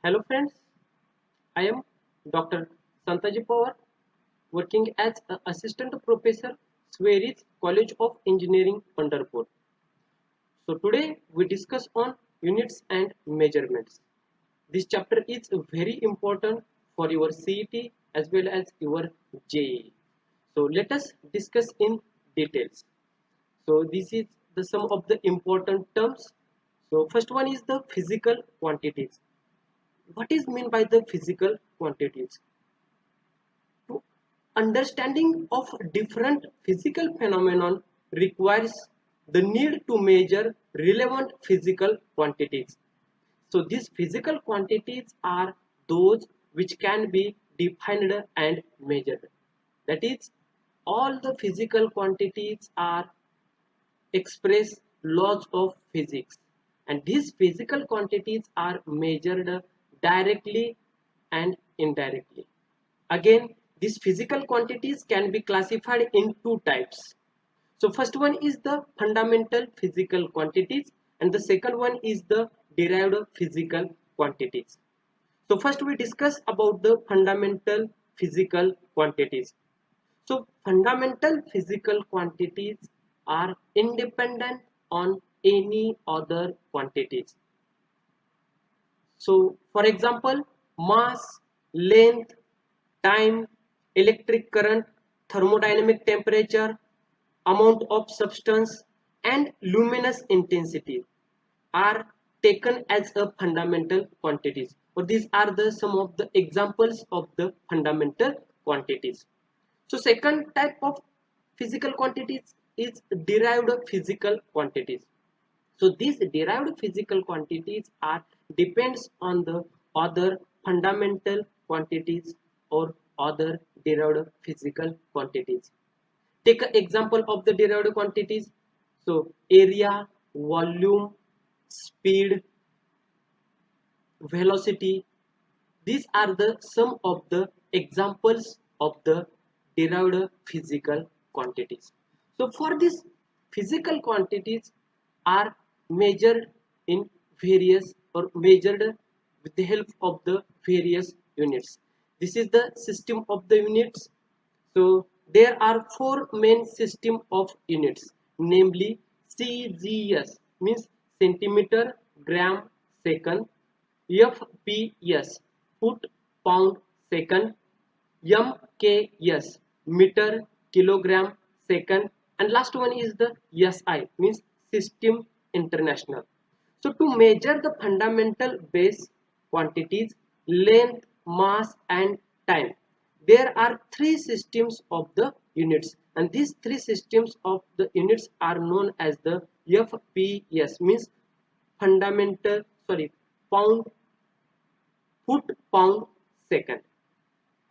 Hello friends, I am Dr. Santaji Pawar, working as an assistant professor, Sweris College of Engineering, Pandharpur. So today we discuss on units and measurements. This chapter is very important for your CET as well as your JEE. So let us discuss in details. So this is the some of the important terms. So first one is the physical quantities. What is meant by the physical quantities? To understanding of different physical phenomenon requires the need to measure relevant physical quantities. So these physical quantities are those which can be defined and measured. That is, all the physical quantities are express laws of physics, and these physical quantities are measured directly and indirectly. Again, these physical quantities can be classified in two types. So first one is the fundamental physical quantities and the second one is the derived physical quantities. So first we discuss about the fundamental physical quantities. So fundamental physical quantities are independent on any other quantities. So for example, mass, length, time, electric current, thermodynamic temperature, amount of substance and luminous intensity are taken as a fundamental quantities, or these are the some of the examples of the fundamental quantities. So second type of physical quantities is derived physical quantities. So these derived physical quantities are depends on the other fundamental quantities or other derived physical quantities. Take an example of the derived quantities. So area, volume, speed, velocity. These are the some of the examples of the derived physical quantities. So for these physical quantities are measured in various or measured with the help of the various units. This is the system of the units. So there are four main system of units, namely CGS means centimeter, gram, second, FPS foot, pound, second, MKS meter, kilogram, second, and last one is the SI means system international. So to measure the fundamental base quantities, length, mass and time, there are three systems of the units, and these three systems of the units are known as the FPS means fundamental, sorry, pound, foot, pound, second.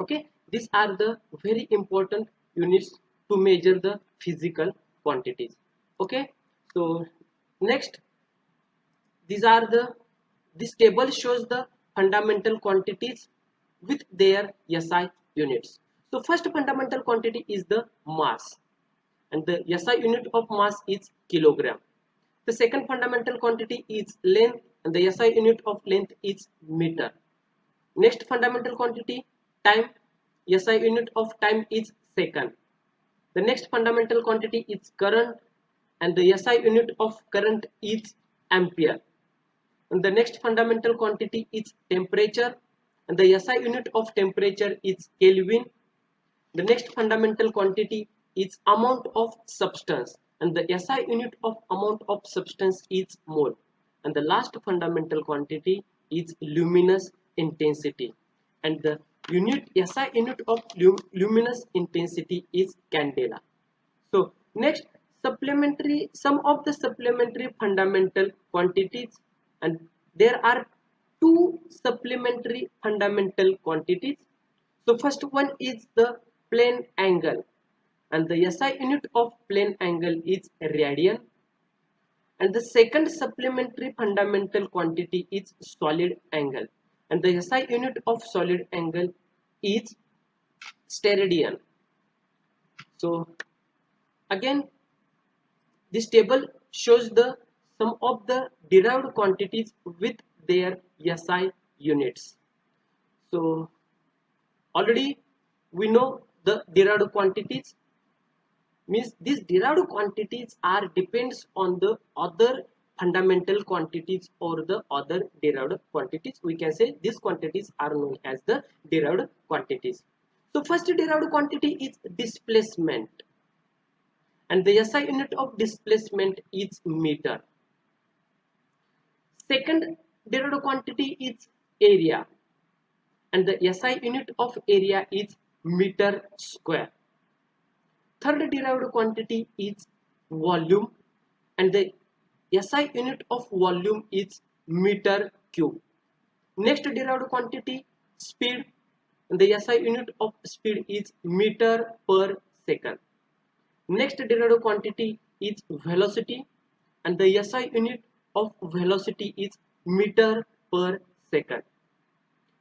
Okay, these are the very important units to measure the physical quantities. Okay, so next, these are the this table shows the fundamental quantities with their SI units. So first fundamental quantity is the mass, and the SI unit of mass is kilogram. The second fundamental quantity is length, and the SI unit of length is meter. Next fundamental quantity time, SI unit of time is second. The next fundamental quantity is current, and the SI unit of current is ampere. And the next fundamental quantity is temperature, and the SI unit of temperature is Kelvin. The next fundamental quantity is amount of substance, and the SI unit of amount of substance is mole. And the last fundamental quantity is luminous intensity, and the unit SI unit of luminous intensity is candela. So next, supplementary, some of the supplementary fundamental quantities, and there are two supplementary fundamental quantities. So first one is the plane angle, and the SI unit of plane angle is radian, and the second supplementary fundamental quantity is solid angle, and the SI unit of solid angle is steradian. So again, this table shows the some of the derived quantities with their SI units. So already we know the derived quantities, means these derived quantities are depends on the other fundamental quantities or the other derived quantities. We can say these quantities are known as the derived quantities. So first derived quantity is displacement, and the SI unit of displacement is meter. Second derived quantity is area, and the SI unit of area is meter square. Third derived quantity is volume, and the SI unit of volume is meter cube. Next derived quantity speed, and the SI unit of speed is meter per second. Next derived quantity is velocity, and the SI unit of velocity is meter per second.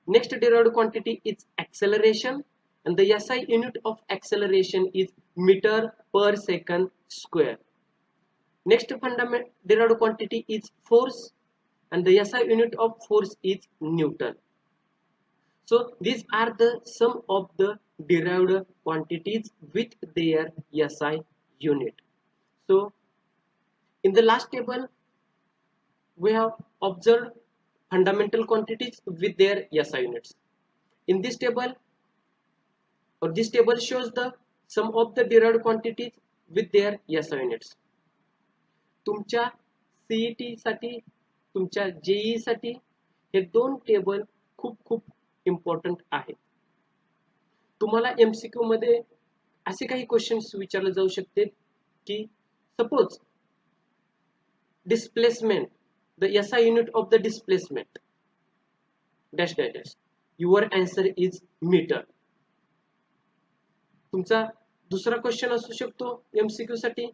Next derived quantity is acceleration, and the SI unit of acceleration is meter per second square. Next fundamental derived quantity is force, and the SI unit of force is Newton. So these are the some of the derived quantities with their SI unit. So in the last table we have observed fundamental quantities with their SI units. In this table, or this table shows the sum of the derived quantities with their SI units. तुमच्या CET साठी, तुमच्या JEE साठी हे दोन table खूप खूप important आहेत. तुम्हाला MCQ मध्ये असे काही क्वेश्चन्स विचारले जाऊ शकते की suppose displacement, the SI unit of the displacement dash dash dash, your answer is meter. तुमचा दुसरा क्वेश्चन असू शकतो एमसीक्यू साठी,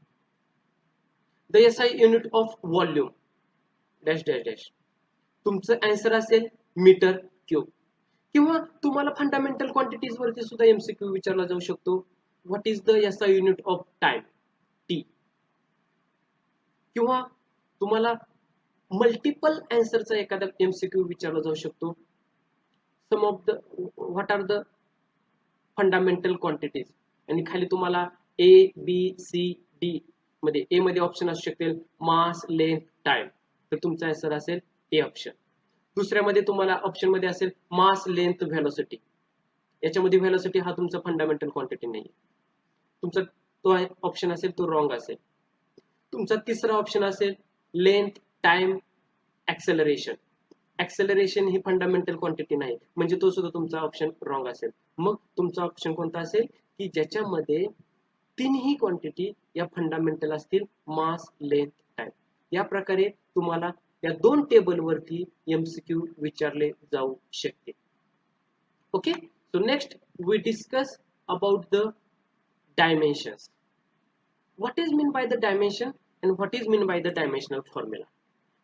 the SI unit of volume dash dash dash, तुमचं आन्सर असेल मीटर क्यूब. किंवा तुम्हाला फंडामेंटल क्वांटिटीज वरती सुद्धा एमसीक्यू विचारला जाऊ शकतो, what is the SI unit of time, T. किंवा तुम्हाला मल्टिपल आन्सरचा एखादा एमसीक्यू विचारला जाऊ शकतो, some of the what are the fundamental quantities, आणि खाली तुम्हाला ए बी सी डी मध्ये ए मध्ये ऑप्शन असू शकतील मास, लेंथ, टाइम, तर तुमचा आन्सर असेल ए ऑप्शन. दुसऱ्यामध्ये तुम्हाला ऑप्शन मध्ये असेल मास, लेंथ, व्हेलॉसिटी. याच्यामध्ये व्हेलॉसिटी हा तुमचा फंडामेंटल क्वांटिटी नाही, तुमचा तो ऑप्शन असेल तो रॉंग असेल. तुमचा तिसरा ऑप्शन असेल लेंथ, टाइम, ऍक्सेलरेशन. ऍक्सेलरेशन ही फंडामेंटल क्वांटिटी नाही, म्हणजे तो सुद्धा तुमचा ऑप्शन रॉंग असेल. मग तुमचा ऑप्शन कोणता असेल की ज्याच्यामध्ये तीनही क्वांटिटी या फंडामेंटल असतील, मास, लेंथ, टाइम. या प्रकारे तुम्हाला या दोन टेबल वरती एमसीक्यू विचारले जाऊ शकते. Okay, so next we discuss about the dimensions. What is mean by the dimension and what is mean by the dimensional formula.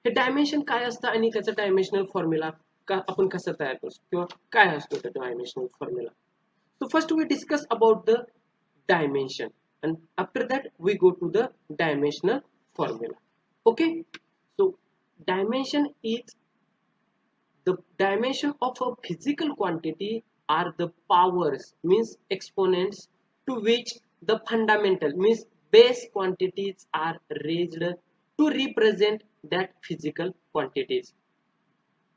हे डायमेन्शन काय असतं आणि त्याचा डायमेन्शनल फॉर्म्युला आपण कसा तयार करतो किंवा काय असतो तो dimensional formula. So first we discuss about the dimension, and after that we go to the dimensional formula. Okay, so dimension is the dimension of a physical quantity are the powers, means exponents, to which the fundamental, means base quantities are raised to represent that physical quantities.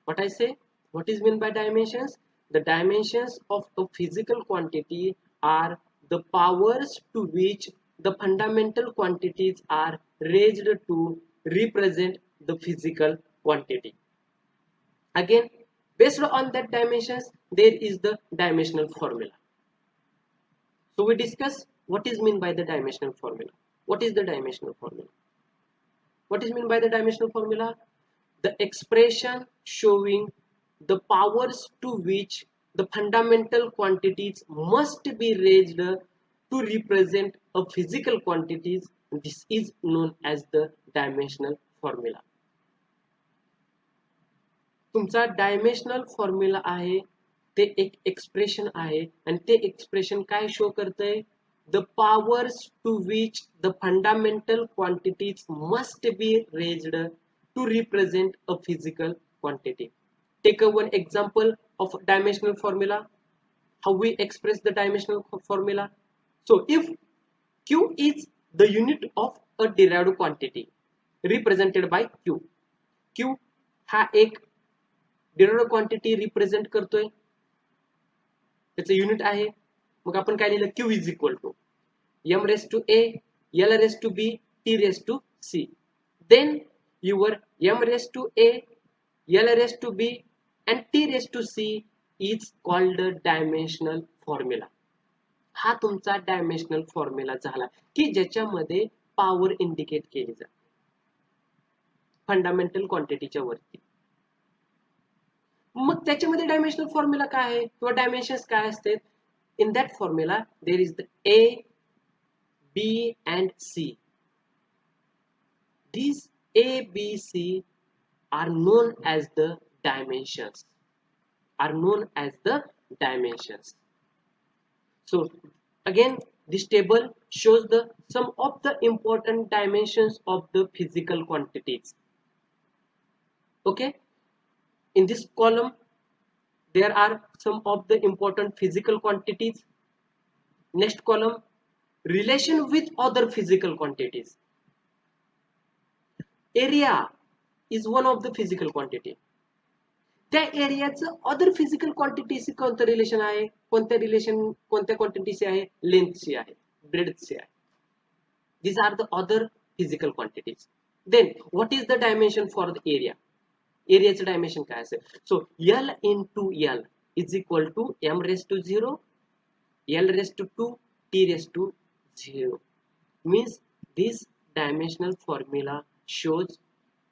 What I say, what is meant by dimensions? The dimensions of a physical quantity are the powers to which the fundamental quantities are raised to represent the physical quantity. Again, based on that dimensions, there is the dimensional formula. So we discuss what is meant by the dimensional formula. What is the dimensional formula? What is meant by the dimensional formula? The expression showing the powers to which the fundamental quantities must be raised to represent a physical quantities. This is known as the dimensional formula. तुमचा dimensional formula आहे ते एक expression आहे, आणि ते expression काय show करतंय, the powers to which the fundamental quantities must be raised to represent a physical quantity. Take one example of dimensional formula, how we express the dimensional formula. So if Q is the unit of a derived quantity represented by Q. Q हा एक derived quantity represent करतोय, त्याचं unit आहे. मग आपण काय लिहिलं, Q is equal to m raised to a, l raised to b, t raised to c. Then your m raised to a, l raised to b and t raised to c is called a dimensional formula. हा तुमचा dimensional formula झाला की ज्याच्यामध्ये power indicate केली जाते fundamental क्वांटिटीच्या वरती. मग त्याच्यामध्ये dimensional formula काय आहे किंवा डायमेन्शन्स काय असते? In that formula there is the a, b and c. These a, b, c are known as the dimensions. Are known as the dimensions. So again, this table shows the some of the important dimensions of the physical quantities. Okay, in this column there are some of the important physical quantities. Next column, relation with other physical quantities. Area is one of the physical quantity. त्या एरियाचं other physical क्वांटिटीशी कोणतं relation आहे? कोणत्या क्वांटिटीशी आहे? लेंथशी आहे, ब्रेडथशी आहे. These are the other physical quantities. Then what is the dimension for the area? एरियाचं dimension काय असेल? सो L into L is equal to m raised to 0, L raised to 2, T raised to 0. Means this dimensional formula shows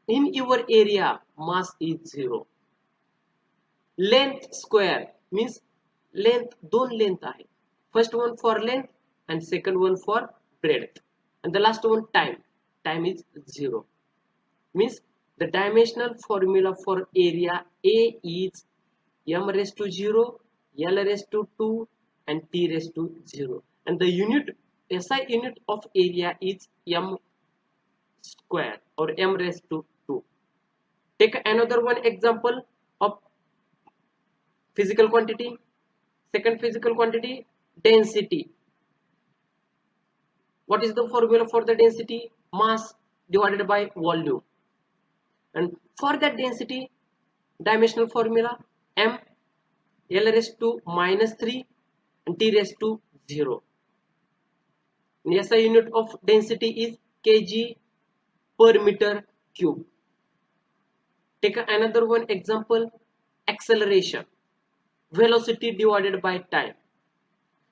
in your area mass is 0. Length square means length, दोन length आहे. First one for length and second one for breadth. And the last one time is 0. Means the dimensional formula for area A is m raised to 0, L raised to 2 and T raised to 0. And the unit, SI unit of area is m square or m raised to 2. Take another one example of physical quantity. Second physical quantity, density. What is the formula for the density? Mass divided by volume. And for that density, dimensional formula m L raised to minus 3 and T raised to 0. And SI unit of density is kg per meter cube. Take another one example, acceleration. Velocity divided by time.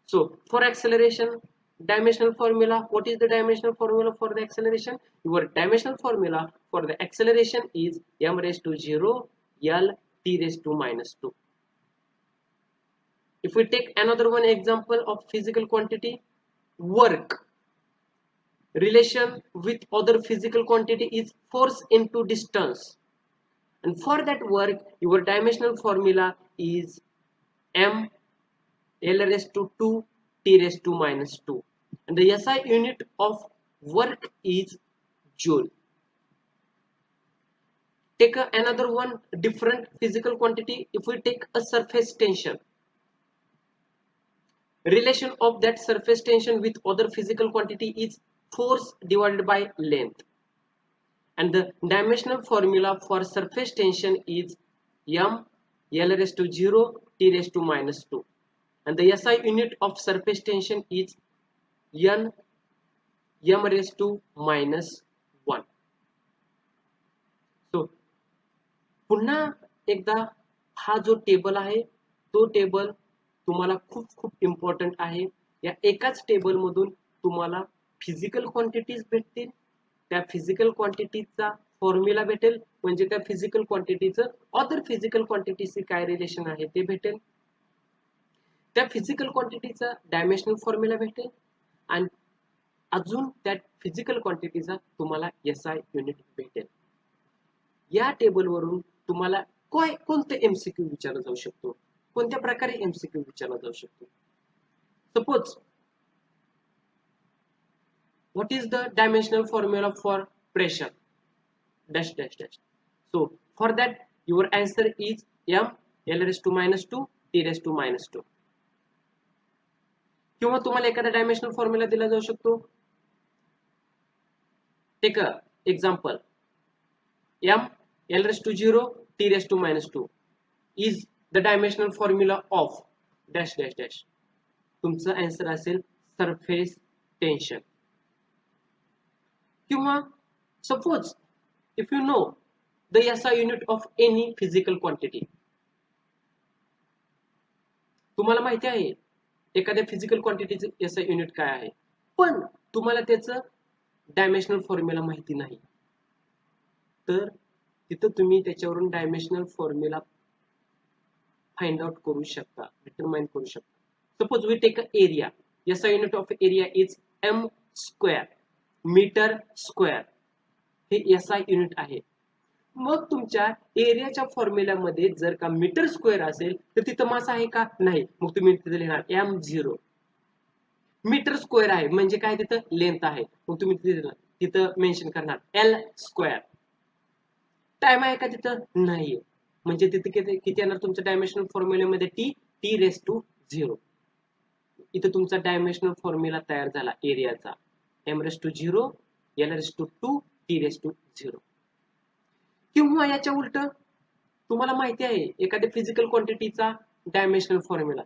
So for acceleration, dimensional formula, what is the dimensional formula for the acceleration? Your dimensional formula for the acceleration is m raised to 0, L, T raised to minus 2. If we take another one example of physical quantity, work. Relation with other physical quantity is force into distance. And for that work, your dimensional formula is m L raised to 2, T raised to minus 2. And the SI unit of work is joule. Take another one different physical quantity. If we take a surface tension, relation of that surface tension with other physical quantity is force divided by length. And the dimensional formula for surface tension is m L raised to 0, T raised to minus 2. And the SI unit of surface tension is n m raised to minus 1. So पुन्हा एकदा हा जो table आहे तो table तुम्हाला खूप important आहे. या एकाच टेबल मधून तुम्हाला फिजिकल क्वांटिटीज भेटतील, त्या फिजिकल क्वांटिटीचा फॉर्म्युला भेटेल, म्हणजे त्या फिजिकल क्वांटिटीचं अदर फिजिकल क्वांटिटीशी काय रिलेशन आहे ते भेटेल, त्या फिजिकल क्वांटिटीचा डायमेन्शनल फॉर्म्युला भेटेल आणि अजून त्या फिजिकल क्वांटिटीचा तुम्हाला SI युनिट भेटेल. या टेबलवरून तुम्हाला कोणते MCQ विचारला जाऊ शकतो, कोणत्या प्रकारे MCQ विचारला जाऊ शकतो. Suppose what is the dimensional formula for pressure dash dash dash. So for that your answer is m l raised to minus 2 t raised to minus 2. किंवा तुम्हाला एखादा डायमेन्शनल फॉर्म्युला दिला जाऊ शकतो. Take a example, m l raised to 0 t raised to minus 2 is the dimensional formula of dash dash dash. तुमचं answer असेल surface tension. किंवा suppose if you know the SI unit of any physical quantity, तुम्हाला माहिती आहे एखाद्या physical क्वांटिटीचे SI unit काय आहे, पण तुम्हाला त्याचं डायमेन्शनल फॉर्म्युला माहिती नाही, तर तिथं तुम्ही त्याच्यावरून डायमेन्शनल फॉर्म्युला फाइंड आउट करू शकता, डिटरमाइन करू शकता. Suppose we take a area. SI unit of area is m square, metre square. हे SI युनिट आहे. मग तुमच्या एरियाच्या फॉर्म्युल्यामध्ये जर का मीटर स्क्वेअर असेल तर तिथं मास आहे का? नाही. मग तुम्ही तिथे लिहिणार m0. मीटर स्क्वेअर आहे म्हणजे काय, तिथं लेंथ आहे, मग तुम्ही तिथं मेन्शन करणार l स्क्वेअर. टाइम आहे का? तिथं नाहीये, म्हणजे तिथे किती येणार तुमच्या डायमेन्शनल फॉर्म्युल्यामध्ये t रेस टू 0. इथं तुमचा डायमेन्शनल फॉर्म्युला तयार झाला एरियाचा, m raise to 0 l raise to 2 t raise to 0. किंवा याच्या उलट तुम्हाला माहिती आहे एखाद्या फिजिकल क्वांटिटीचा डायमेन्शनल फॉर्म्युला,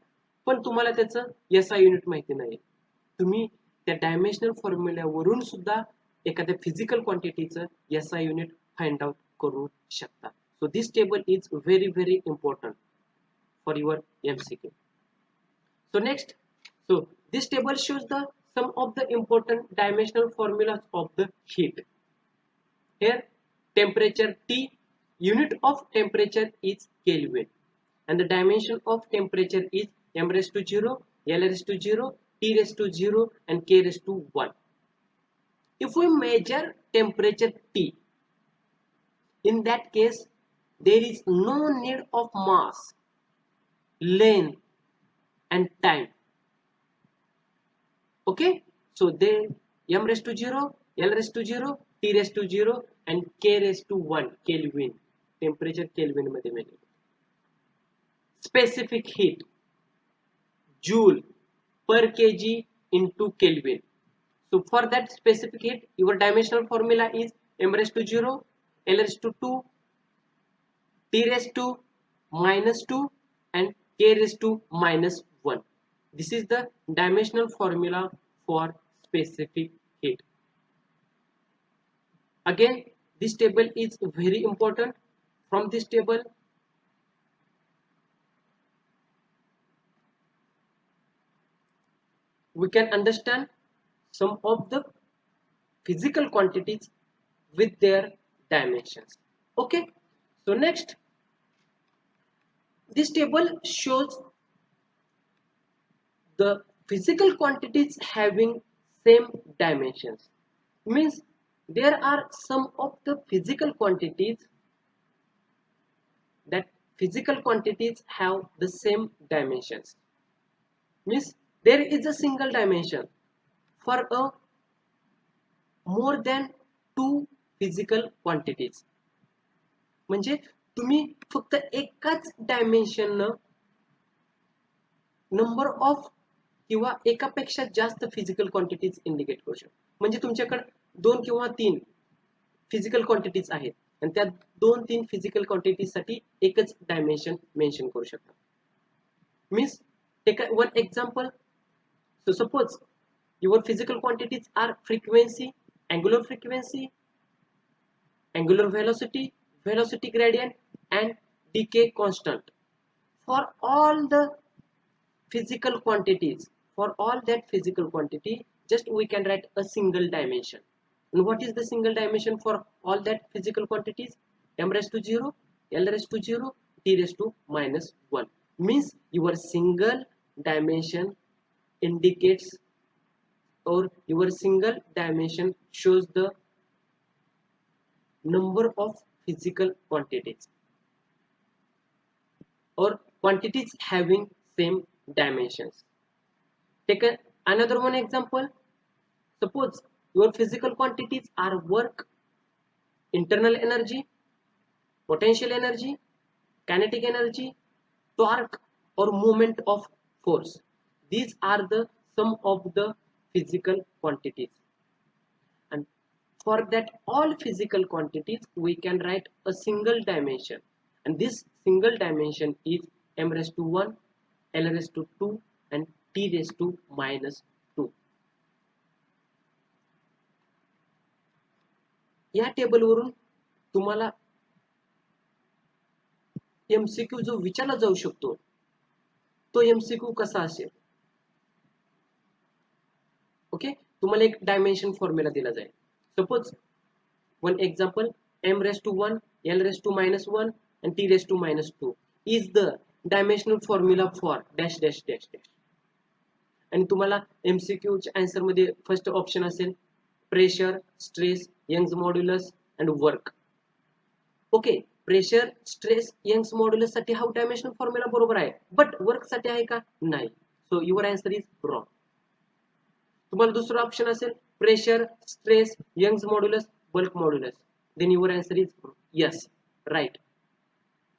पण तुम्हाला त्याचं SI युनिट माहिती नाही, तुम्ही त्या डायमेन्शनल फॉर्म्युल्यावरून सुद्धा एखाद्या फिजिकल क्वांटिटीचं SI युनिट फाइंड आउट करू शकता. So this table is very very important for your MCQ. So next, so this table shows the some of the important dimensional formulas of the heat. Here temperature T, unit of temperature is Kelvin, and the dimension of temperature is m raised to 0, l raised to 0, t raised to 0 and k raised to 1. If we measure temperature T, in that case there is no need of mass, length and time. Okay, so there m raised to 0, l raised to 0, t raised to 0 and k raised to 1 Kelvin. Temperature Kelvin मध्ये मिळेल. Specific heat joule per kg into Kelvin. So for that specific heat, your dimensional formula is m raised to 0, l raised to 2, t raised to minus 2 and k raised to minus 1. This is the dimensional formula for specific heat. Again, this table is very important. From this table, we can understand some of the physical quantities with their dimensions. Okay, so next, this table shows the physical quantities having same dimensions. Means there are some of the physical quantities that physical quantities have the same dimensions. Means there is a single dimension for a more than 2 physical quantities. म्हणजे तुम्ही फक्त एकाच dimension number of किंवा एकापेक्षा जास्त physical quantities indicate करू शकता. म्हणजे तुमच्याकडे 2 किंवा 3 फिजिकल क्वांटिटीज आहेत आणि त्या 2-3 फिजिकल क्वांटिटीज साठी एकच डायमेन्शन मेन्शन करू शकता. Means take one example. So suppose your physical quantities are frequency, angular frequency, angular velocity, velocity gradient and decay constant. For all the physical quantities, for all that physical quantity, just we can write a single dimension. And what is the single dimension for all that physical quantities? M raised to 0, L raised to 0, T raised to minus 1. Means your single dimension indicates, or your single dimension shows the number of physical quantities or quantities having same dimensions. Take another one example. Suppose your physical quantities are work, internal energy, potential energy, kinetic energy, torque or moment of force. These are the some of the physical quantities. And for that all physical quantities, we can write a single dimension. And this single dimension is m raised to 1, l raised to 2 and t raised to minus 2. या टेबलवरून तुम्हाला MCQ जो विचारला जाऊ शकतो तो MCQ कसा असेल. Okay, तुम्हाला एक डायमेन्शन फॉर्म्युला दिला जाईल. Suppose one example m raised to 1, l raised to minus 1 and t raised to minus 2 is the dimensional formula for dash dash dash dash. आणि तुम्हाला MCQ च्या आन्सर मध्ये फर्स्ट ऑप्शन असेल pressure, stress, Young's modulus and work. Okay, pressure, stress, Young's modulus साठी हा dimensional formula बरोबर आहे, but work साठी आहे का? नाही. So your answer is wrong. तुम्हाला दुसरा ऑप्शन असेल pressure, stress, Young's modulus, bulk modulus, then your answer is yes, right.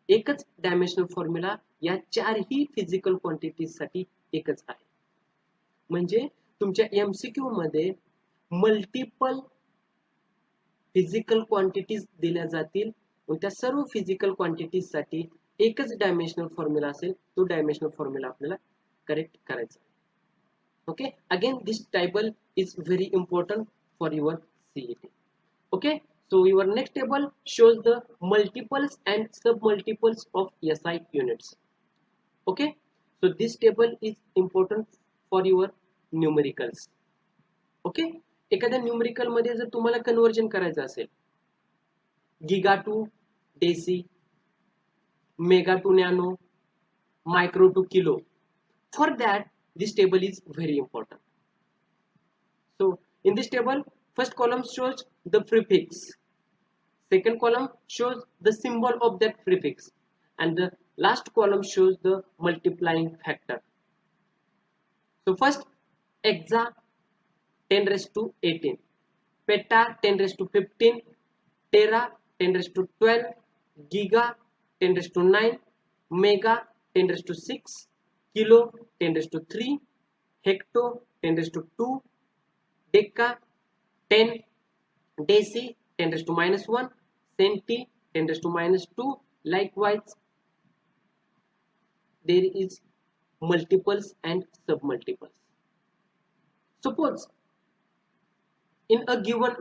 एकच डायमेन्शनल फॉर्म्युला या चारही फिजिकल क्वांटिटीज साठी एकच आहे. म्हणजे तुमच्या MCQ मध्ये मल्टिपल फिजिकल क्वांटिटीज दिल्या जातील व त्या सर्व फिजिकल क्वांटिटीज साठी एकच डायमेन्शनल फॉर्म्युला असेल. तो डायमेन्शनल फॉर्म्युला आपल्याला करेक्ट करायचा. Okay, again this table is very important for your CET. Okay, so your next table shows the multiples and submultiples of SI units. Okay, so this table is important for your numericals. ओके, एखाद्या numerical मध्ये जर तुम्हाला conversion करायचं असेल giga to deci, mega to nano, micro to kilo, for that this table is very important. So in this table, first column shows the prefix, second column shows the symbol of that prefix, and the last column shows the multiplying factor. So first hexa 10 raised to 18, peta 10 raised to 15, tera 10 raised to 12, giga 10 raised to 9, mega 10 raised to 6, kilo 10 raised to 3, hecto 10 raised to 2, deca 10, deci 10 raised to minus 1, centi 10 raised to minus 2. Likewise, there is multiples and submultiples. Suppose in a given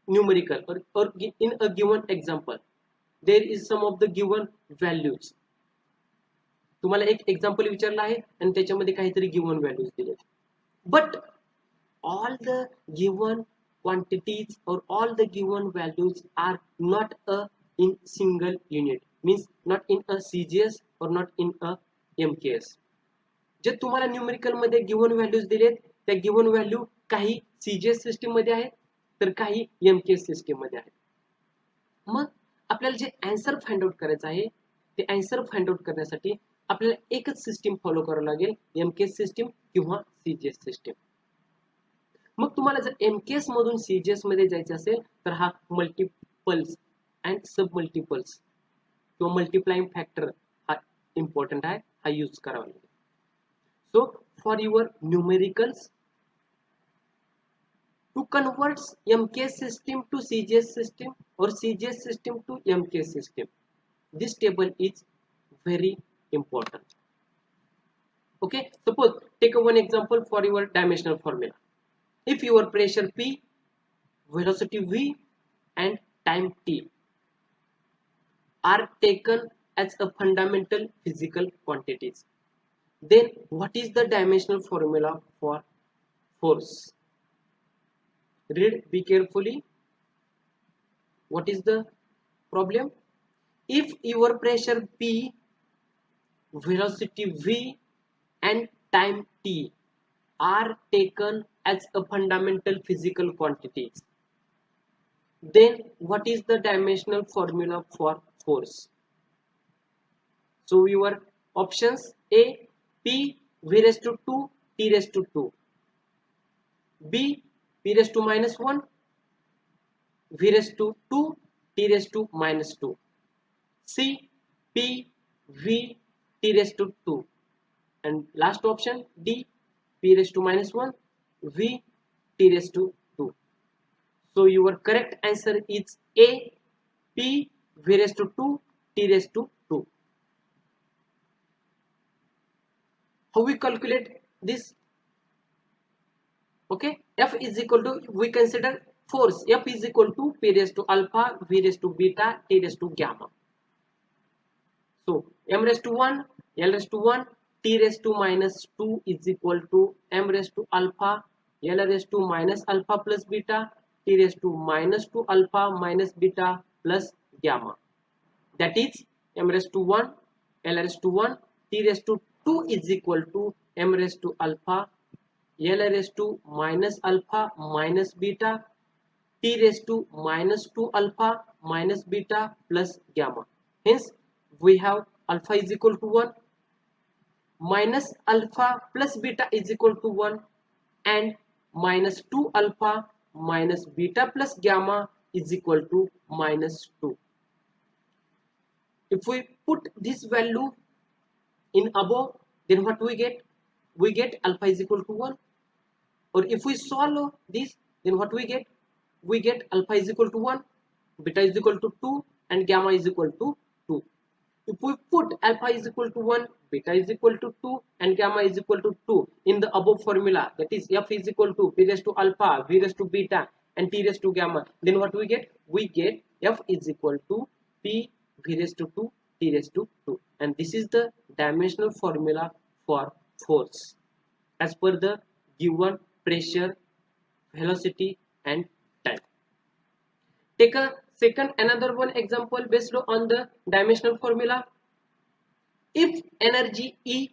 numerical or in a given example, there is some of the given values. तुम्हाला एक example विचारला आहे आणि त्याच्यामध्ये काहीतरी given values दिले, but all the given quantities or all the given values are not in single unit, means not in a CGS or not in a MKS. जे तुम्हाला numerical मध्ये गिवन व्हॅल्यूज दिलेत त्या गिवन व्हॅल्यू काही CGS system मध्ये आहेत तर काही MKS system मध्ये आहेत. मग आपल्याला जे आन्सर फाइंड आउट करायचं आहे ते आन्सर फाइंड आउट करण्यासाठी आपल्याला एकच सिस्टीम फॉलो करावं लागेल, MKS सिस्टीम किंवा CGS सिस्टीम. मग तुम्हाला जर MKS मधून CGS मध्ये जायचे असेल तर हा मल्टिपल्स अँड सब मल्टिपल्स किंवा मल्टिप्लाइंग फॅक्टर हा इम्पॉर्टंट आहे, हा यूज करावा लागेल. So for your numericals to convert MKS system to CGS system or CGS system to MKS system, this table is very important. Okay, suppose take one example for your dimensional formula. If your pressure P, velocity V and time T are taken as a fundamental physical quantities, then what is the dimensional formula for force? Read, be carefully. What is the problem? If your pressure P, velocity V and time T are taken as a fundamental physical quantities, then what is the dimensional formula for force? So your options: A, P V raised to 2 T raised to 2, B P raised to minus 1 V raised to 2 T raised to minus 2, C P V T raised to 2, and last option D P raised to minus 1 V T raised to 2. So your correct answer is A P V raised to 2 T raised to 2. How we calculate this? Okay, F is equal to, we consider force, F is equal to P raised to alpha V raised to beta T raised to gamma. So M raised to 1 L raised to 1 T raised to minus 2 is equal to M raised to alpha L raised to minus alpha plus beta T raised to minus 2 alpha minus beta plus gamma. That is M raised to 1 L raised to 1 T raised to 2 is equal to M raised to alpha L raised to minus alpha minus beta T raised to minus 2 alpha minus beta plus gamma. Hence we have alpha is equal to 1 minus alpha plus beta is equal to 1 and minus 2 alpha minus beta plus gamma is equal to minus 2. If we put this value in above, then what we get? We get alpha is equal to 1. Or if we solve this, then what we get? We get alpha is equal to 1, beta is equal to 2 and gamma is equal to 2. If we put alpha is equal to 1, beta is equal to 2 and gamma is equal to 2 in the above formula, that is F is equal to P raised to alpha, V raised to beta and T raised to gamma, then what we get? We get F is equal to P V raised to 2 T raised to 2, and this is the dimensional formula for force as per the given pressure, velocity and time. Take a second another one example based on the dimensional formula. If energy E,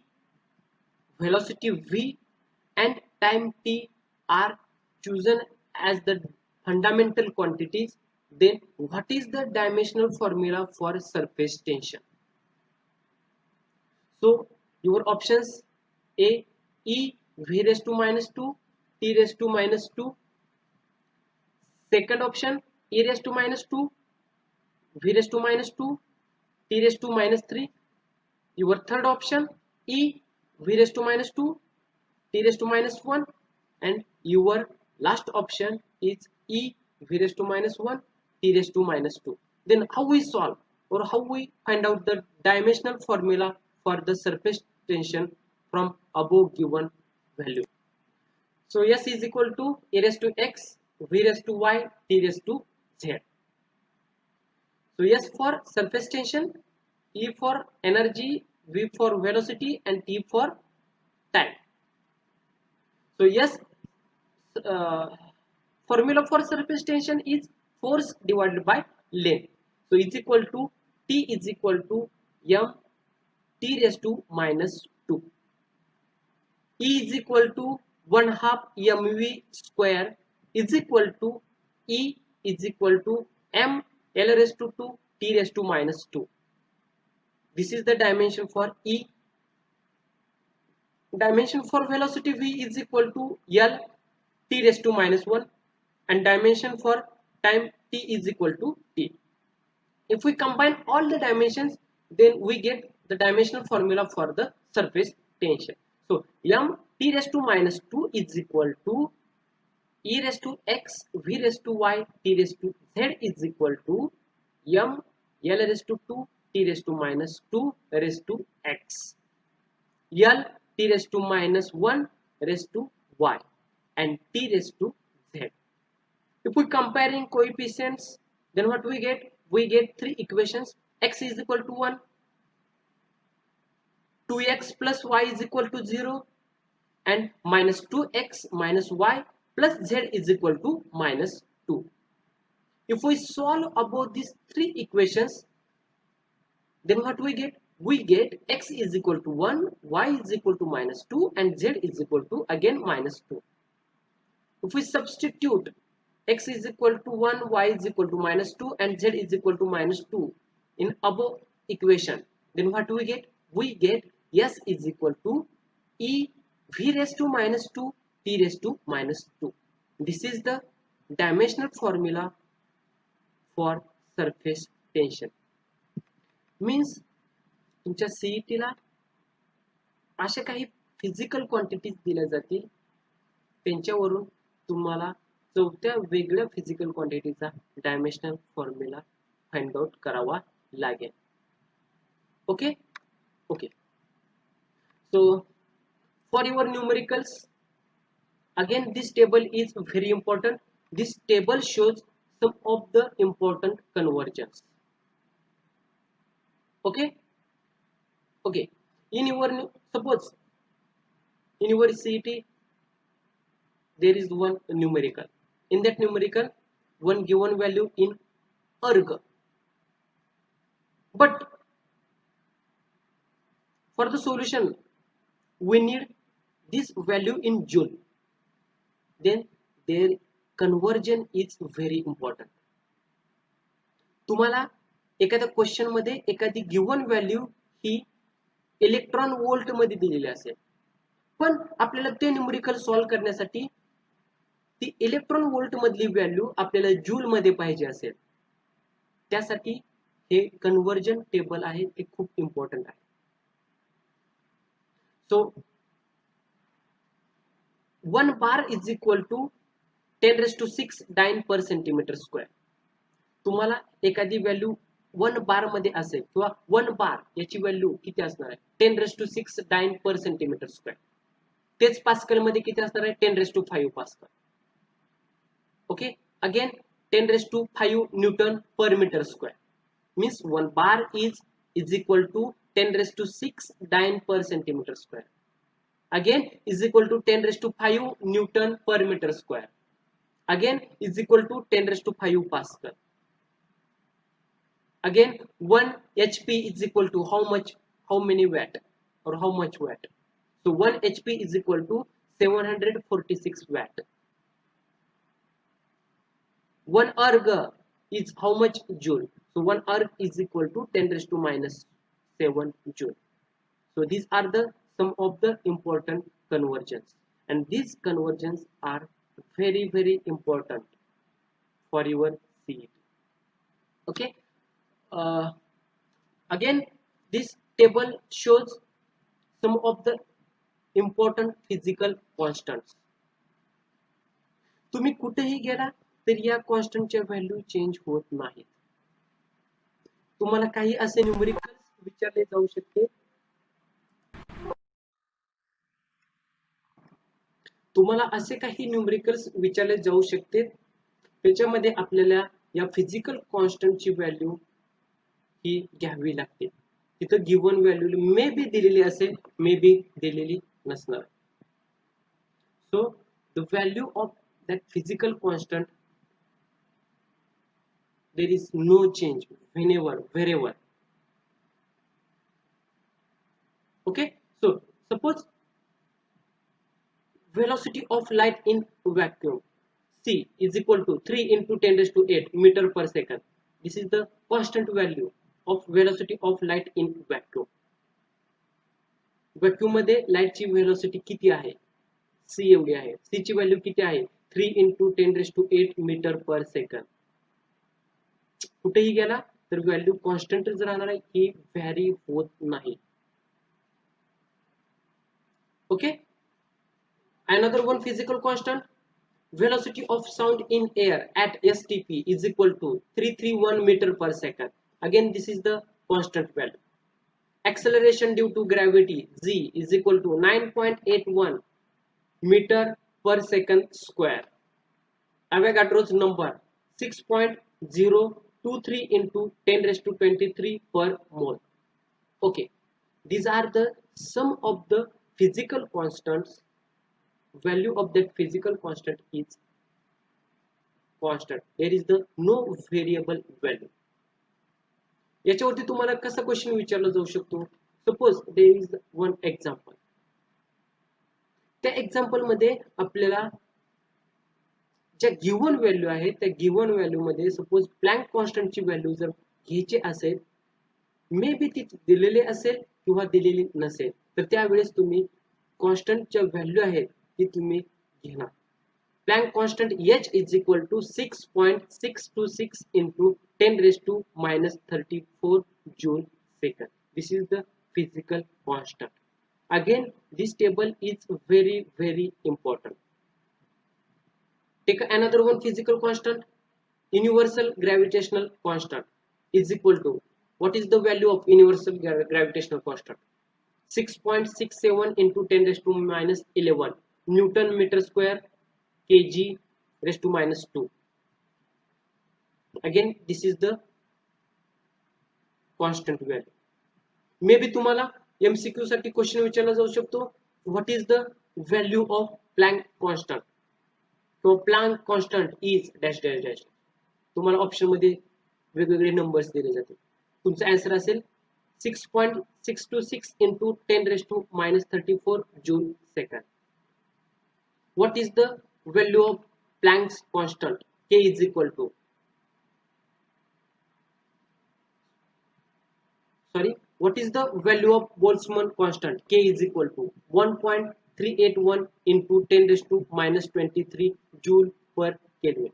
velocity V and time T are chosen as the fundamental quantities, then what is the dimensional formula for surface tension? So your options: A E V raised to minus 2 T raised to minus 2. Second option E raised to minus 2 V raised to minus 2 T raised to minus 3. Your third option E V raised to minus 2 T raised to minus 1, and your last option is E V raised to minus 1 T raised to minus 2. Then how we solve or how we find out the dimensional formula for the surface tension from above given value? So S is equal to A raised to X V raised to Y T raised to Z. So S for surface tension, E for energy, V for velocity and T for time. So yes, formula for surface tension is force divided by length. So it's equal to T is equal to M T raised to minus 2. E is equal to 1 half mv square is equal to E is equal to M L raised to 2 T raised to minus 2. This is the dimension for E. Dimension for velocity V is equal to L T raised to minus 1, and dimension for time T is equal to T. If we combine all the dimensions, then we get the dimensional formula for the surface tension. So M T raised to minus 2 is equal to E raised to X V raised to Y T raised to Z is equal to M L raised to 2 T raised to minus 2 raised to X. L T raised to minus 1 raised to Y and T raised to Z. If we comparing coefficients, then what we get? We get three equations. X is equal to 1, 2x plus y is equal to 0 and minus 2x minus y plus z is equal to minus 2. If we solve about these three equations, then what we get? We get x is equal to 1, y is equal to minus 2 and z is equal to again minus 2. If we substitute x is equal to 1, y is equal to minus 2 and z is equal to minus 2 in above equation, then what we get? We get S is equal to E V raised to minus 2 T raised to minus 2. This is the dimensional formula for surface tension. Means तुमच्या सीईटीला अशा काही physical quantities दिल्या जातील, त्यांच्यावरून तुम्हाला चौथ्या वेगळ्या physical क्वांटिटीचा dimensional formula find out करावा लागेल. Okay okay. So for your numericals, again this table is very important. This table shows some of the important conversions. Okay okay. In your suppose in your CET there is one numerical. In that numerical, one given value in erg, but for the solution we need this value in joule. Then their conversion is very important. तुम्हाला एखाद्या question मध्ये एखादी given value ही electron volt मध्ये दिलेली असेल, पण आपल्याला ते न्यूमेरिकल सॉल्व्ह करण्यासाठी ती इलेक्ट्रॉन वोल्ट मधली व्हॅल्यू आपल्याला जूल मध्ये पाहिजे असेल, त्यासाठी हे कन्वर्जन टेबल आहे, ते खूप इम्पॉर्टंट आहे. So 1 bar is equal to 10⁶ dyne per centimetre square. तुम्हाला एखादी व्हॅल्यू 1 बार मध्ये असेल किंवा 1 बार याची व्हॅल्यू किती असणार आहे, 10⁶ डाइन पर सेंटीमीटर स्क्वेअर. तेच पास्कल मध्ये किती असणार आहे, 10⁵ पास्कल. ओके. अगेन 10⁵ न्यूटन पर metre square means 1 bar is equal to 10⁶ dyne per centimeter square. Again is equal to 10⁵ Newton per meter square. Again is equal to 10⁵ Pascal. Again 1 HP is equal to how many watt or how much watt. So 1 HP is equal to 746 watt. 1 erg is how much joule. So 1 erg is equal to 10⁻⁷ joule. So these are the some of the important conversions, and these conversions are very important for your CET. Okay. Again this table shows some of the important physical constants. तुम्ही कुठेही गेला तर या कॉन्स्टंटच्या value change होत नाहीत. तुम्हाला काही असे न्यूमेरिकल्स विचारले जाऊ शकते, तुम्हाला असे काही न्यूमेरिकल्स विचारले जाऊ शकते, त्याच्यामध्ये आपल्याला या फिजिकल कॉन्स्टंटची व्हॅल्यू ही घ्यावी लागते. तिथं गिवन व्हॅल्यू मे बी दिलेली असेल, मे बी दिलेली नसणार. So the value of that physical constant, there is no change wherever. Okay. So suppose velocity of light in vacuum c is equal to 3 into 10⁸ meter per second. This is the constant value of velocity of light in vacuum. vacuum मध्ये light ची velocity किती आहे, c एवढी आहे. c ची value किती आहे, 3 into 10⁸ metre पर सेकंड. कुठेही गेला तर व्हॅल्यू कॉन्स्टंटच राहणार आहे, ही व्हॅरी होत नाही. Okay. another one physical constant, velocity of sound in air at STP is equal to 331 meter per second. Again this is the constant value. Acceleration due to gravity g is equal to 9.81 meter per second square. Avogadro's number 6.023 into 10⁻23 per mole. Okay, these are the sum of the physical constants. Value of that physical constant is constant. There is the no variable value. याच्यावरती तुम्हाला कसा question विचारला जाऊ शकतो. Suppose there is one example. त्या example मध्ये आपल्याला ज्या गिवन व्हॅल्यू आहे त्या गिवन व्हॅल्यू मध्ये सपोज प्लँक कॉन्स्टंटची व्हॅल्यू जर घ्यायची असेल, मे बी ती दिलेली असेल किंवा दिलेली नसेल, तर त्यावेळेस तुम्ही कॉन्स्टंटच्या व्हॅल्यू आहेत ती तुम्ही घेणार. Plank constant h is equal to 6.626 into 10⁻⁻34 joule second. This is the physical constant. Again, this table is very important. Take another one, physical constant. Universal gravitational constant is equal to, what is the value of universal gravitational constant? 6.67 into 10 raised to minus 11 Newton meter square kg raised to minus 2. Again, this is the constant value. Maybe तुम्हाला MCQ साठी question विचारला जाऊ शकतो, what is the value of Planck constant? So Planck constant is dash dash dash. तुम्हाला option मध्ये वेगवेगळे numbers दिले जातील. तुमचा आन्सर असेल 6.626 into 10 raised to minus 34 Joule second. What is the value of Planck's constant? K is equal to, what is the value of Boltzmann constant? K is equal to 1.381 into 10 raised to minus 23 Joule per Kelvin.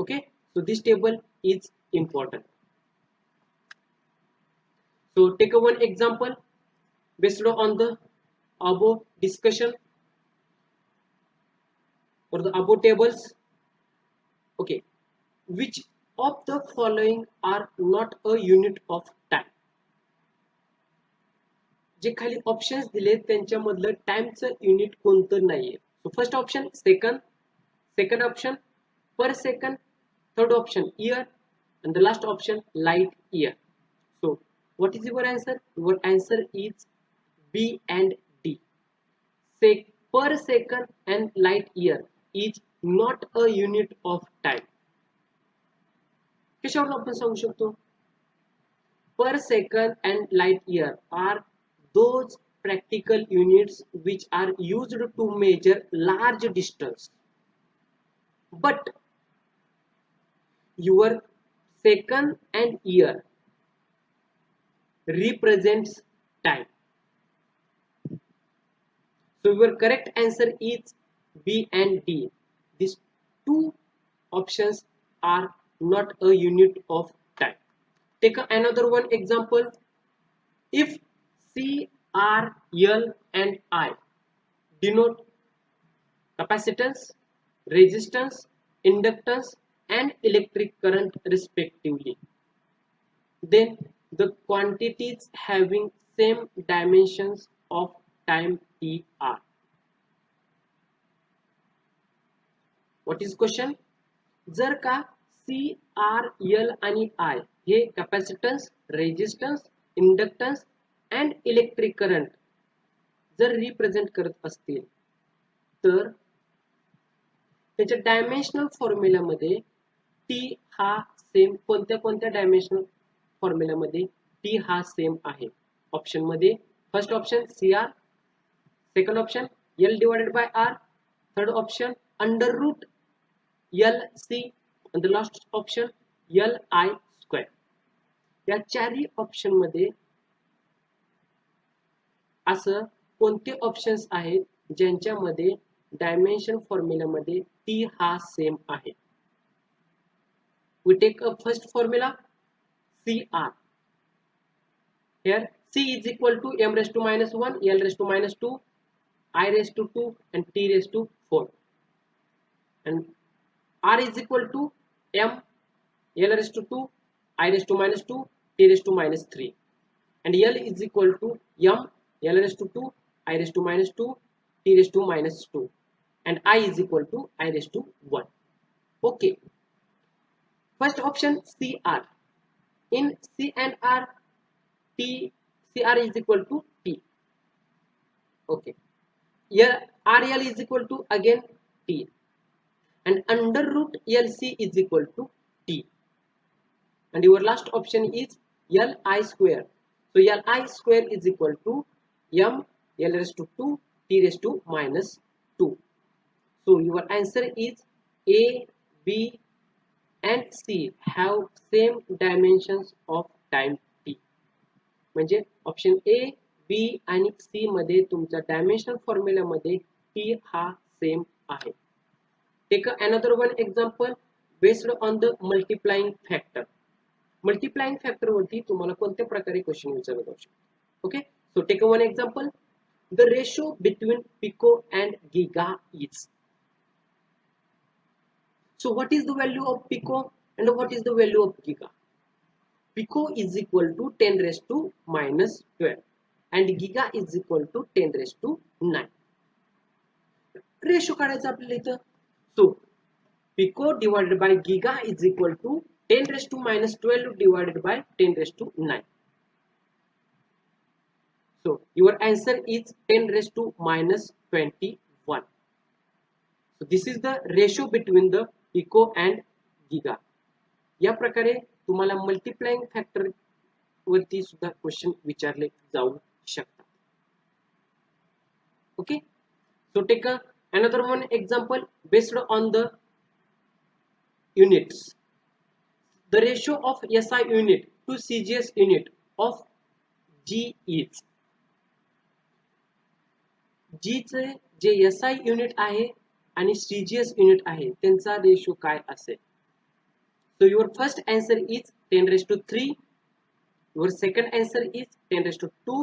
Okay, so this table is important. So take one example based on the above discussion or the above tables. Okay, which of the following are not a unit of time? जे खाली options दिले त्यांच्यामधलं टाइमचं unit कोणतं नाहीये. So first option second, second option per second, third option year, and the last option light year. So what is your answer? Your answer is B and D. Say per second and light year is not a unit of time. कशावरून आपण सांगू शकतो? Per second and light year are those practical units which are used to measure large distance. But your second and year represents time. So your correct answer is B and D. These two options are not a unit of time. Take another one example. If C, R, L and I denote capacitance, resistance, inductance and electric current respectively, then the quantities having same dimensions of time T are. What is question? जर का C, R, L आणि I हे capacitance, resistance, inductance and electric current जर represent करत असतील तर त्याच्या dimensional फॉर्म्युलामध्ये T हा सेम कोणत्या कोणत्या डायमेन्शनल फॉर्म्युलामध्ये T हा सेम आहे. ऑप्शन मध्ये first option CR, second option L divided by R, third option under root LC and the last option LI square. या चारही ऑप्शन मध्ये असं कोणते ऑप्शन्स आहेत ज्यांच्यामध्ये डायमेन्शन फॉर्म्युलामध्ये T हा सेम आहे. We take a first formula CR. Here C is equal to m raised to minus 1, L raised to minus 2, I raised to 2 and T raised to 4. And R is equal to m L raised to 2, I raised to minus 2, T raised to minus 3. And L is equal to m L raised to 2, I raised to minus 2, T raised to minus 2. And I is equal to I raised to 1. Okay. First option CR. In C and R, CR is equal to T. Okay. Here RL is equal to again T. And under root LC is equal to T. And your last option is Li square. So Li square is equal to m L raised to 2 T raised to minus 2. So your answer is A, B and C have same dimensions of time T. म्हणजे option A, B आणि C मध्ये तुमचा dimensional formula मध्ये T हा same आहे. Take another one example based on the multiplying factor. Multiplying factor वरती तुम्हाला कोणत्या प्रकारे क्वेश्चन विचारला जाऊ शकतो. Okay, so take one example. The ratio between pico and giga is. So what is the value of pico and what is the value of giga? Pico is equal to 10 raised to minus 12 and giga is equal to 10 raised to 9. Ratio काढायचा आपल्याला इथं. So pico divided by giga is equal to 10 raised to minus 12 divided by 10 raised to 9. So your answer is 10 raised to minus 21. So this is the ratio between the pico and giga. या प्रकारे तुम्हाला multiplying factor वरती सुद्धा question विचारले जाऊ शकतात. Okay, so take another one example based on the units. The ratio of SI unit to CGS unit of G is. G चे जे SI unit आहे आणि CGS युनिट आहे त्यांचा रेशो काय असेल? So your first answer is 10 raised to 3. Your second answer is 10 raised to 2.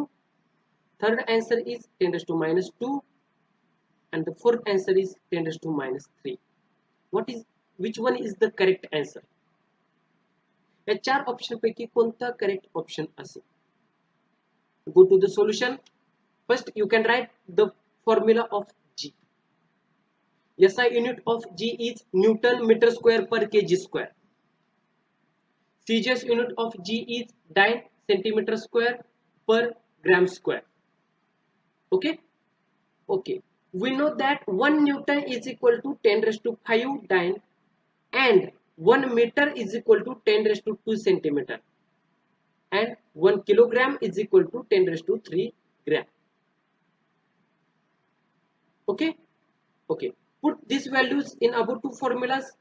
Third answer is 10 raised to minus 2. And the fourth answer is 10 raised to minus 3. Which one is the correct answer? या चार option पैकी कोणता correct option असेल? Go to the solution. First you can write the formula of G. SI unit of G is Newton meter square per kg square. CGS unit of G is dyne centimeter square per gram square. Okay, okay, we know that 1 Newton is equal to 10 raised to 5 dyne and 1 meter is equal to 10 raised to 2 centimeter and 1 kilogram is equal to 10 raised to 3 gram. Okay, okay, put these values in above two formulas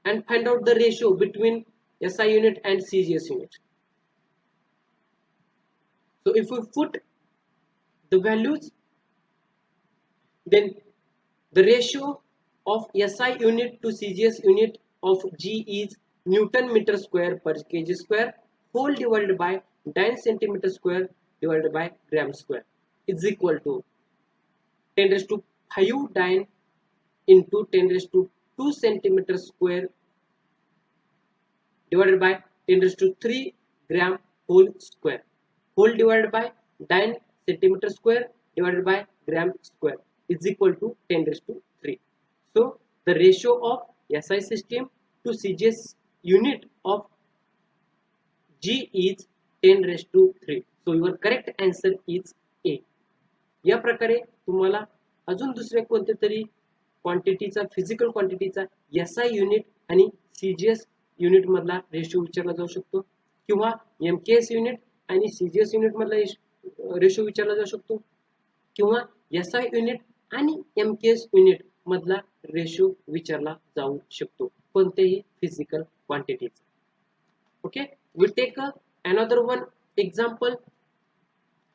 and find out the ratio between SI unit and CGS unit. So if we put the values, then the ratio of SI unit to CGS unit of G is Newton meter square per kg square whole divided by dyne centimeter square divided by gram square is equal to 10 raised to 5 dyne into 10 raised to 2 centimeter square divided by 10 raised to 3 gram whole square whole divided by dyne centimeter square divided by gram square is equal to 10 raised to 3. So the ratio of SI system to CGS unit of G is 10 raised to 3. So your correct answer is A. या प्रकारे तुम्हाला अजून दुसऱ्या कोणत्या तरी क्वांटिटीचा physical क्वांटिटीचा SI unit आणि CGS युनिट मधला रेशो विचारला जाऊ शकतो किंवा MKS युनिट आणि CGS युनिट मधला रेशो विचारला जाऊ शकतो किंवा SI युनिट आणि MKS युनिट मधला रेशो विचारला जाऊ शकतो कोणत्याही फिजिकल क्वांटिटीचा. Okay, we take another one example.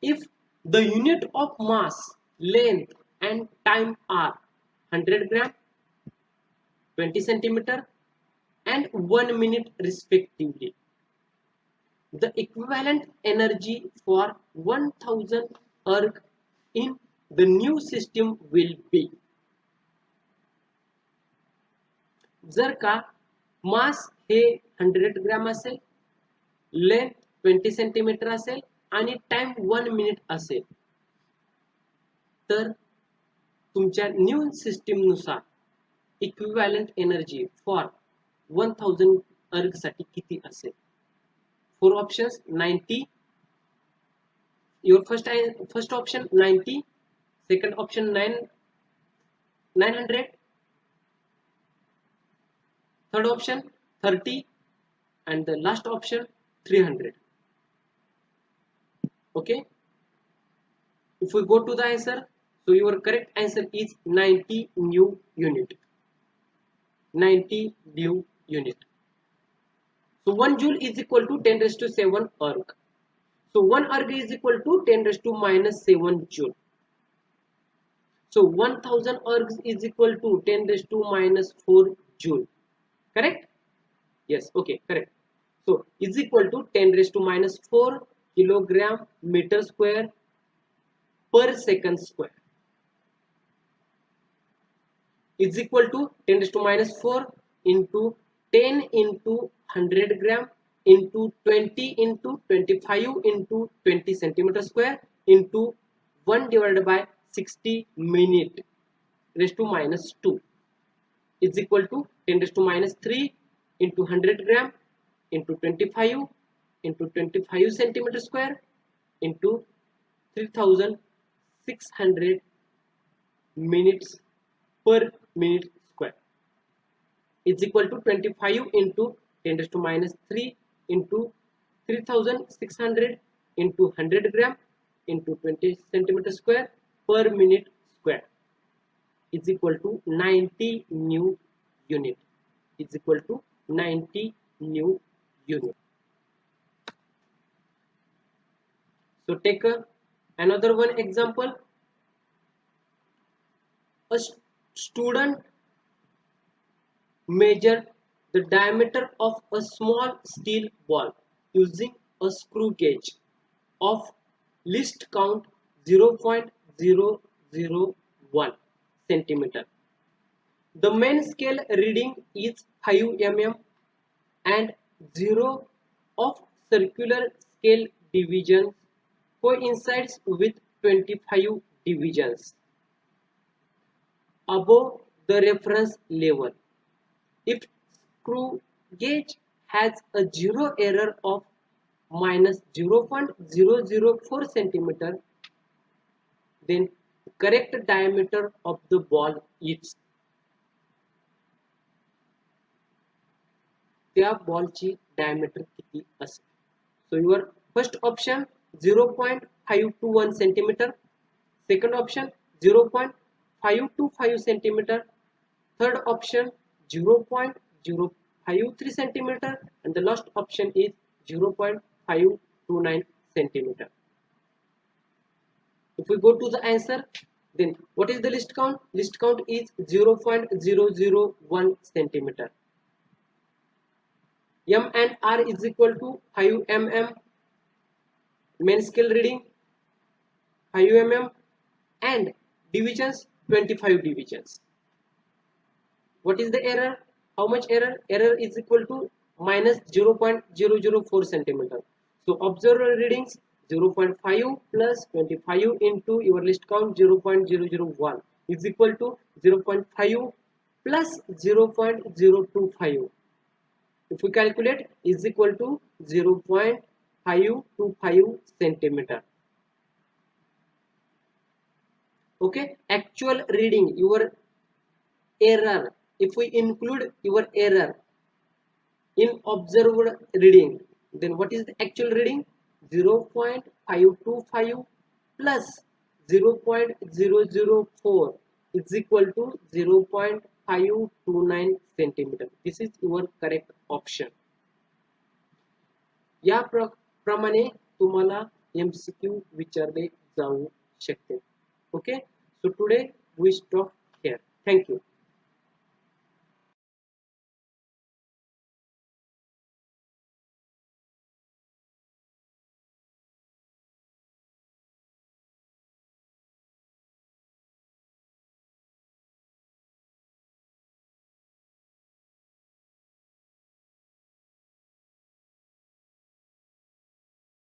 If the unit of mass, length and time are 100 gram, 20 centimeter and 1 minute respectively, the equivalent energy for 1000 erg in the new system will be. जर का मास हे 100 gram असेल, length 20 centimetre असेल आणि time 1 minute असेल तर तुमच्या new system नुसार equivalent energy for 1000 अर्ग साठी किती असेल? Four options 90. Your first option 90, second option 900, third option 30 and the last option 300. Okay, if we go to the answer, so your correct answer is 90 new unit. 90 new unit. So 1 joule is equal to 10 raised to 7 erg. So 1 erg is equal to 10 raised to minus 7 joule. So 1000 ergs is equal to 10 raised to minus 4 joule. Correct? Yes, okay, correct. So is equal to 10 raised to minus 4 kilogram meter square per second square is equal to 10 raised to minus 4 into 10 into 100 gram into 20 into 25 into 20 centimeter square into 1 divided by 60 minute raised to minus 2 is equal to 10 raised to minus 3 into 100 gram into 25 into 25 centimeter square into 3600 minutes per minute square is equal to 25 into 10 raised to minus 3 into 3600 into 100 gram into 20 centimeter square per minute square is equal to 90 new unit is equal to 90 new unit. So take another one example. A student measure the diameter of a small steel ball using a screw gauge of least count 0.001 centimeter. The main scale reading is 5 mm and 0 of circular scale divisions coincides with 25 divisions above the reference level. If screw gauge has a zero error of minus 0.004 centimeter, then correct diameter of the ball is त्या बॉलची diameter किती असेल. So your first option 0.521 centimeter, second option 0.525 centimeter, third option 0.053 centimeter, and the last option is 0.529 centimeter. If we go to the answer, then what is the least count? Least count is 0.001 centimeter. M and R is equal to 5 mm, main scale reading 5 mm, and divisions 25 divisions. What is the error? How much error? Error is equal to minus 0.004 centimeter. So observer readings 0.5 plus 25 into your list count 0.001 is equal to 0.5 plus 0.025. If we calculate, is equal to 0.525 centimeter. Okay, actual reading, your error, if we include your error in observed reading, then what is the actual reading? 0.525 plus 0.004 is equal to 0.529 centimeter. This is your correct option. या प्रमाणे तुम्हाला MCQ विचारले जाऊ शकते. Okay, so today we stop here. Thank you.